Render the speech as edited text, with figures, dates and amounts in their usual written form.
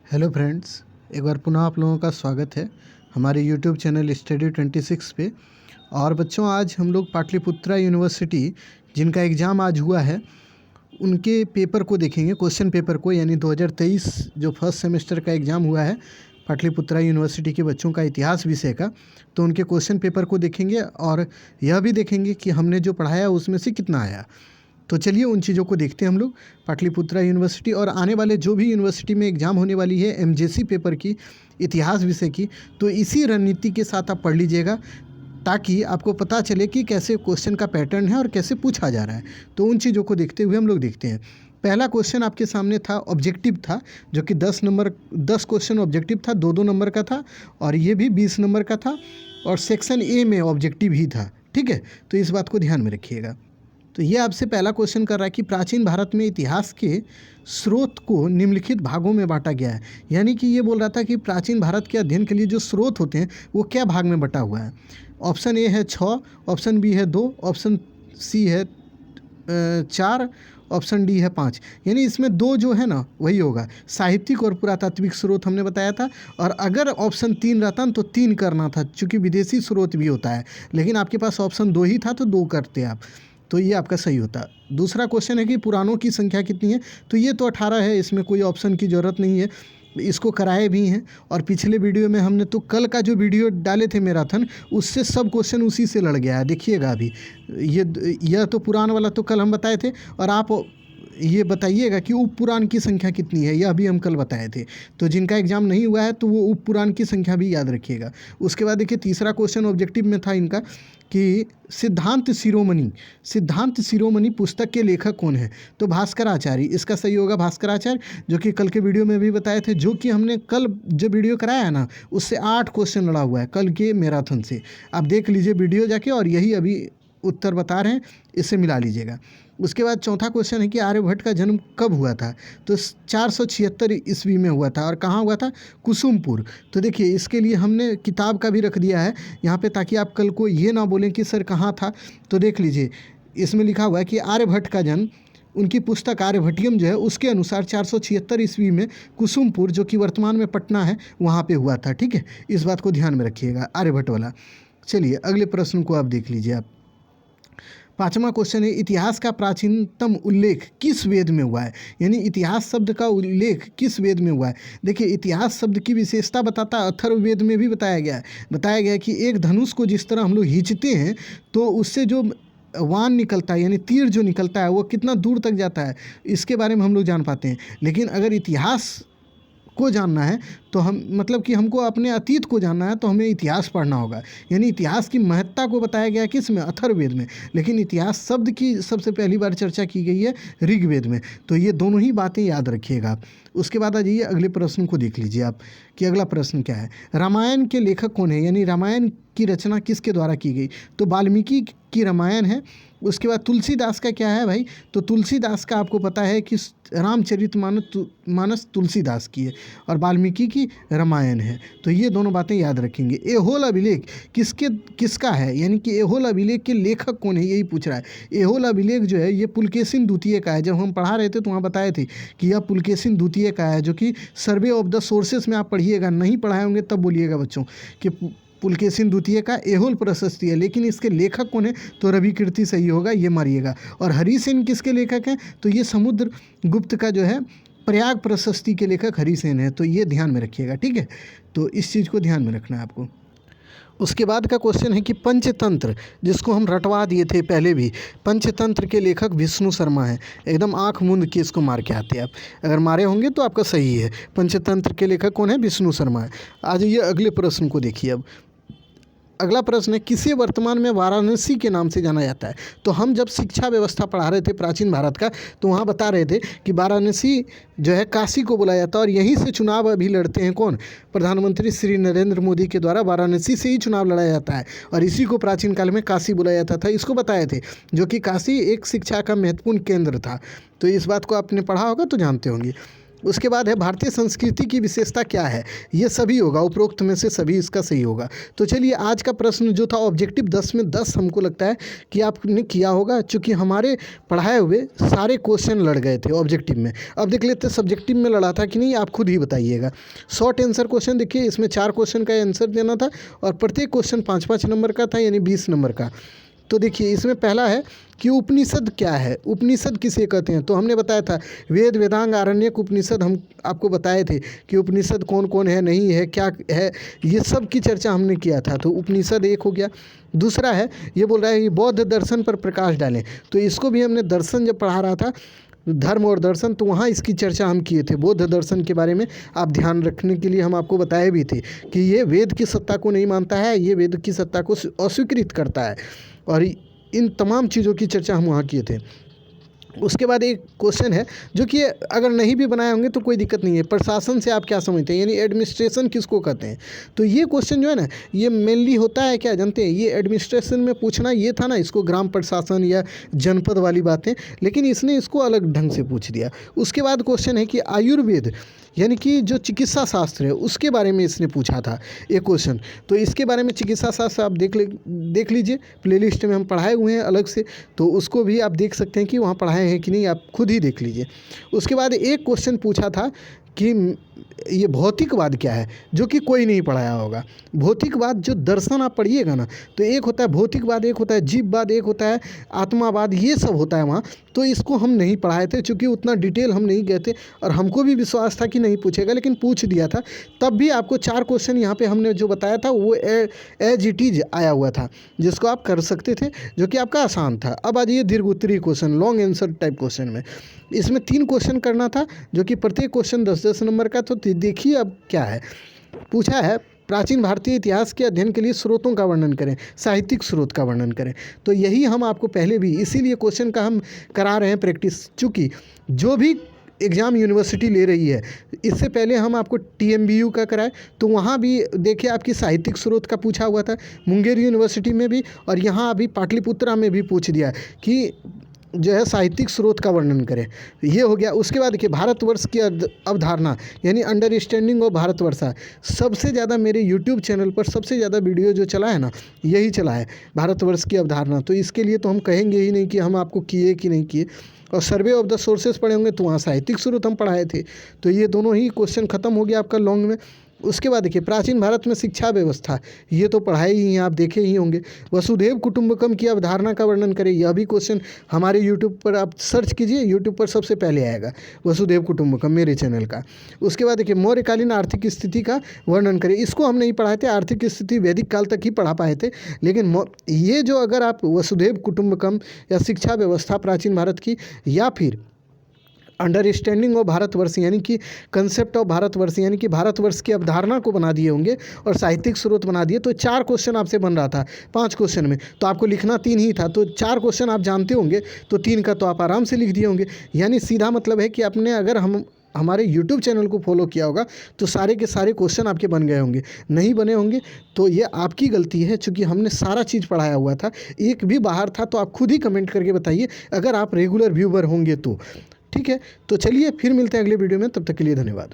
Hello friends, एक बार पुनः आप लोगों का स्वागत है हमारे यूट्यूब चैनल स्टडी 26 पे। और बच्चों, आज हम लोग पाटलिपुत्रा यूनिवर्सिटी जिनका एग्ज़ाम आज हुआ है उनके पेपर को देखेंगे, क्वेश्चन पेपर को, यानी 2023 जो फर्स्ट सेमेस्टर का एग्ज़ाम हुआ है पाटलिपुत्रा यूनिवर्सिटी के बच्चों का इतिहास विषय का, तो उनके क्वेश्चन पेपर को देखेंगे और यह भी देखेंगे कि हमने जो पढ़ाया उसमें से कितना आया। तो चलिए उन चीज़ों को देखते हैं हम लोग। पाटलिपुत्रा यूनिवर्सिटी और आने वाले जो भी यूनिवर्सिटी में एग्ज़ाम होने वाली है एमजेसी पेपर की, इतिहास विषय की, तो इसी रणनीति के साथ आप पढ़ लीजिएगा ताकि आपको पता चले कि कैसे क्वेश्चन का पैटर्न है और कैसे पूछा जा रहा है। तो उन चीज़ों को देखते हुए हम लोग देखते हैं। पहला क्वेश्चन आपके सामने था, ऑब्जेक्टिव था, जो कि 10 क्वेश्चन ऑब्जेक्टिव था, 2-2 नंबर का था, और ये भी 20 नंबर का था, और सेक्शन ए में ऑब्जेक्टिव ही था। ठीक है, तो इस बात को ध्यान में रखिएगा। तो ये आपसे पहला क्वेश्चन कर रहा है कि प्राचीन भारत में इतिहास के स्रोत को निम्नलिखित भागों में बांटा गया है। यानी कि ये बोल रहा था कि प्राचीन भारत के अध्ययन के लिए जो स्रोत होते हैं वो क्या भाग में बटा हुआ है। ऑप्शन ए है 6, ऑप्शन बी है 2, ऑप्शन सी है 4, ऑप्शन डी है 5। यानी इसमें 2 जो है ना वही होगा, साहित्यिक और पुरातात्विक स्रोत हमने बताया था। और अगर ऑप्शन 3 रहता ना तो 3 करना था, चूँकि विदेशी स्रोत भी होता है, लेकिन आपके पास ऑप्शन 2 ही था तो 2 करते आप, तो ये आपका सही होता। दूसरा क्वेश्चन है कि पुराणों की संख्या कितनी है, तो ये तो 18 है, इसमें कोई ऑप्शन की ज़रूरत नहीं है, इसको कराए भी हैं। और पिछले वीडियो में हमने तो कल का जो वीडियो डाले थे मैराथन, उससे सब क्वेश्चन उसी से लड़ गया है। देखिएगा अभी यह तो पुराण वाला तो कल हम बताए थे, और आप ये बताइएगा कि उप पुराण की संख्या कितनी है, यह भी हम कल बताए थे। तो जिनका एग्ज़ाम नहीं हुआ है तो वो उप पुराण की संख्या भी याद रखिएगा। उसके बाद देखिए तीसरा क्वेश्चन ऑब्जेक्टिव में था इनका कि सिद्धांत शिरोमणि पुस्तक के लेखक कौन है, तो भास्कराचार्य। इसका सही होगा भास्कराचार्य, जो कि कल के वीडियो में भी बताए थे, जो कि हमने कल जो वीडियो कराया है ना उससे 8 क्वेश्चन लड़ा हुआ है कल के मैराथन से। आप देख लीजिए वीडियो जाके, और यही अभी उत्तर बता रहे हैं, इससे मिला लीजिएगा। उसके बाद चौथा क्वेश्चन है कि आर्यभट्ट का जन्म कब हुआ था, तो 476 ईस्वी में हुआ था। और कहाँ हुआ था? कुसुमपुर। तो देखिए इसके लिए हमने किताब का भी रख दिया है यहाँ पे, ताकि आप कल को ये ना बोलें कि सर कहाँ था। तो देख लीजिए इसमें लिखा हुआ है कि आर्यभट्ट का जन्म, उनकी पुस्तक आर्यभट्टियम जो है उसके अनुसार 476 ईस्वी में कुसुमपुर, जो कि वर्तमान में पटना है, वहाँ पे हुआ था। ठीक है, इस बात को ध्यान में रखिएगा, आर्यभट्ट वाला। चलिए अगले प्रश्न को आप देख लीजिए आप। 5वां क्वेश्चन है, इतिहास का प्राचीनतम उल्लेख किस वेद में हुआ है। यानी इतिहास शब्द का उल्लेख किस वेद में हुआ है। देखिए इतिहास शब्द की विशेषता बताता अथर्ववेद में भी बताया गया है कि एक धनुष को जिस तरह हम लोग खींचते हैं तो उससे जो वान निकलता है, यानी तीर जो निकलता है, वो कितना दूर तक जाता है, इसके बारे में हम लोग जान पाते हैं। लेकिन अगर इतिहास को जानना है तो हम, मतलब कि हमको अपने अतीत को जानना है, तो हमें इतिहास पढ़ना होगा। यानी इतिहास की महत्ता को बताया गया किस में? अथर्ववेद में। लेकिन इतिहास शब्द की सबसे पहली बार चर्चा की गई है ऋग्वेद में। तो ये दोनों ही बातें याद रखिएगा आप। उसके बाद आ जाइए अगले प्रश्न को देख लीजिए आप कि अगला प्रश्न क्या है। रामायण के लेखक कौन है, यानी रामायण की रचना किसके द्वारा की गई, तो वाल्मीकि की रामायण है। उसके बाद तुलसीदास का क्या है भाई, तो तुलसीदास का आपको पता है कि रामचरितमानस तुलसीदास की है, और वाल्मीकि की रामायण है। तो ये दोनों बातें याद रखेंगे। एहोल अभिलेख किसका है, यानी कि एहोल अभिलेख के लेखक कौन है, यही पूछ रहा है। एहोल अभिलेख जो है ये पुलकेशिन द्वितीय का है। जब हम पढ़ा रहे थे तो वहाँ बताए थे कि यह पुलकेशिन द्वितीय का है, जो कि सर्वे ऑफ द सोर्सेस में आप पढ़िएगा, नहीं पढ़ाए होंगे तब बोलिएगा बच्चों कि पुलकेशिन द्वितीय का एहोल प्रशस्ति है। लेकिन इसके लेखक कौन है, तो रवि कीर्ति सही होगा, ये मारिएगा। और हरिसेन किसके लेखक हैं, तो ये समुद्र गुप्त का जो है प्रयाग प्रशस्ति के लेखक हरिसेन है। तो ये ध्यान में रखिएगा, ठीक है। तो इस चीज़ को ध्यान में रखना है आपको। उसके बाद का क्वेश्चन है कि पंचतंत्र, जिसको हम रटवा दिए थे पहले भी, पंचतंत्र के लेखक विष्णु शर्मा है। एकदम आंख मूंद के इसको मार के आते हैं आप, अगर मारे होंगे तो आपका सही है। पंचतंत्र के लेखक कौन है? विष्णु शर्मा है। आज ये अगले प्रश्न को देखिए अब। अगला प्रश्न है, किसे वर्तमान में वाराणसी के नाम से जाना जाता है। तो हम जब शिक्षा व्यवस्था पढ़ा रहे थे प्राचीन भारत का, तो वहाँ बता रहे थे कि वाराणसी जो है काशी को बुलाया जाता है, और यहीं से चुनाव अभी लड़ते हैं कौन? प्रधानमंत्री श्री नरेंद्र मोदी के द्वारा वाराणसी से ही चुनाव लड़ाया जाता है, और इसी को प्राचीन काल में काशी बुलाया जाता था। इसको बताए थे, जो कि काशी एक शिक्षा का महत्वपूर्ण केंद्र था। तो इस बात को आपने पढ़ा होगा तो जानते होंगे। उसके बाद है भारतीय संस्कृति की विशेषता क्या है, ये सभी होगा, उपरोक्त में से सभी इसका सही होगा। तो चलिए आज का प्रश्न जो था ऑब्जेक्टिव 10 में 10 हमको लगता है कि आपने किया होगा, चूँकि हमारे पढ़ाए हुए सारे क्वेश्चन लड़ गए थे ऑब्जेक्टिव में। अब देख लेते सब्जेक्टिव में लड़ा था कि नहीं, आप खुद ही बताइएगा। शॉर्ट आंसर क्वेश्चन देखिए, इसमें 4 क्वेश्चन का आंसर देना था और प्रत्येक क्वेश्चन 5-5 नंबर का था, यानी 20 नंबर का। तो देखिए इसमें पहला है कि उपनिषद क्या है, उपनिषद किसे कहते हैं। तो हमने बताया था वेद, वेदांग, आरण्यक, उपनिषद हम आपको बताए थे कि उपनिषद कौन कौन है, नहीं है, क्या है, ये सब की चर्चा हमने किया था। तो उपनिषद एक हो गया। दूसरा है, ये बोल रहा है कि बौद्ध दर्शन पर प्रकाश डालें। तो इसको भी हमने दर्शन जब पढ़ा रहा था, धर्म और दर्शन, तो वहाँ इसकी चर्चा हम किए थे। बौद्ध दर्शन के बारे में आप ध्यान रखने के लिए हम आपको बताए भी थे कि ये वेद की सत्ता को नहीं मानता है, ये वेद की सत्ता को अस्वीकृत करता है, और इन तमाम चीज़ों की चर्चा हम वहाँ किए थे। उसके बाद एक क्वेश्चन है जो कि अगर नहीं भी बनाए होंगे तो कोई दिक्कत नहीं है, प्रशासन से आप क्या समझते हैं, यानी एडमिनिस्ट्रेशन किसको कहते हैं। तो ये क्वेश्चन जो है ना, ये मेनली होता है क्या जानते हैं, ये एडमिनिस्ट्रेशन में पूछना ये था ना, इसको ग्राम प्रशासन या जनपद वाली बातें, लेकिन इसने इसको अलग ढंग से पूछ दिया। उसके बाद क्वेश्चन है कि आयुर्वेद यानी कि जो चिकित्सा शास्त्र है उसके बारे में इसने पूछा था एक क्वेश्चन। तो इसके बारे में चिकित्सा शास्त्र आप देख लीजिए, प्लेलिस्ट में हम पढ़ाए हुए हैं अलग से, तो उसको भी आप देख सकते हैं कि वहाँ पढ़ाए हैं कि नहीं, आप खुद ही देख लीजिए। उसके बाद एक क्वेश्चन पूछा था कि ये भौतिकवाद क्या है, जो कि कोई नहीं पढ़ाया होगा। भौतिकवाद जो दर्शन आप पढ़िएगा ना, तो एक होता है भौतिकवाद, एक होता है जीववाद, एक होता है आत्मावाद, ये सब होता है वहाँ। तो इसको हम नहीं पढ़ाए थे, चूँकि उतना डिटेल हम नहीं गए थे और हमको भी विश्वास था कि नहीं पूछेगा, लेकिन पूछ दिया था। तब भी आपको 4 क्वेश्चन यहाँ पे हमने जो बताया था वो एज इट इज आया हुआ था, जिसको आप कर सकते थे, जो कि आपका आसान था। अब आ जाइए दीर्घ उत्तरीय question, long answer type question में। इसमें 3 क्वेश्चन करना था, जो कि प्रत्येक क्वेश्चन 10-10 नंबर का। तो देखिए अब क्या है, पूछा है प्राचीन भारतीय इतिहास के अध्ययन के लिए स्रोतों का वर्णन करें, साहित्यिक स्रोत का वर्णन करें। तो यही हम आपको पहले भी, इसीलिए क्वेश्चन का हम करा रहे हैं प्रैक्टिस, चूँकि जो भी एग्ज़ाम यूनिवर्सिटी ले रही है, इससे पहले हम आपको TMBU का कराए, तो वहाँ भी देखिए आपकी साहित्यिक स्रोत का पूछा हुआ था, मुंगेर यूनिवर्सिटी में भी, और यहाँ अभी पाटलिपुत्रा में भी पूछ दिया कि जो है साहित्यिक स्रोत का वर्णन करें। ये हो गया। उसके बाद देखिए भारतवर्ष की अवधारणा, यानी अंडरस्टैंडिंग ऑफ भारतवर्षा। सबसे ज़्यादा मेरे यूट्यूब चैनल पर सबसे ज़्यादा वीडियो जो चला है ना, यही चला है, भारतवर्ष की अवधारणा। तो इसके लिए तो हम कहेंगे ही नहीं कि हम आपको किए कि नहीं किए। और सर्वे ऑफ द सोर्सेस पढ़े होंगे तो वहाँ साहित्यिक स्रोत हम पढ़ाए थे। तो ये दोनों ही क्वेश्चन खत्म हो गया आपका लॉन्ग में। उसके बाद देखिए प्राचीन भारत में शिक्षा व्यवस्था, ये तो पढ़ाए ही हैं, आप देखे ही होंगे। वसुधैव कुटुंबकम की अवधारणा का वर्णन करें, यह भी क्वेश्चन हमारे यूट्यूब पर आप सर्च कीजिए, यूट्यूब पर सबसे पहले आएगा वसुधैव कुटुंबकम मेरे चैनल का। उसके बाद देखिए मौर्यकालीन आर्थिक स्थिति का वर्णन करें, इसको हम नहीं पढ़ाए थे, आर्थिक स्थिति वैदिक काल तक ही पढ़ा पाए थे। लेकिन ये जो अगर आप वसुधैव कुटुंबकम या शिक्षा व्यवस्था प्राचीन भारत की, या फिर अंडरस्टैंडिंग ऑफ भारतवर्ष यानी कि कंसेप्ट ऑफ भारतवर्ष यानी कि भारतवर्ष की अवधारणा को बना दिए होंगे और साहित्यिक स्रोत बना दिए, तो 4 क्वेश्चन आपसे बन रहा था 5 क्वेश्चन में, तो आपको लिखना 3 ही था। तो 4 क्वेश्चन आप जानते होंगे, तो 3 का तो आप आराम से लिख दिए होंगे। यानी सीधा मतलब है कि आपने अगर हमारे YouTube चैनल को फॉलो किया होगा तो सारे के सारे क्वेश्चन आपके बन गए होंगे। नहीं बने होंगे तो ये आपकी गलती है, चूँकि हमने सारा चीज़ पढ़ाया हुआ था। एक भी बाहर था तो आप खुद ही कमेंट करके बताइए, अगर आप रेगुलर व्यूवर होंगे तो। ठीक है, तो चलिए फिर मिलते हैं अगले वीडियो में, तब तक के लिए धन्यवाद।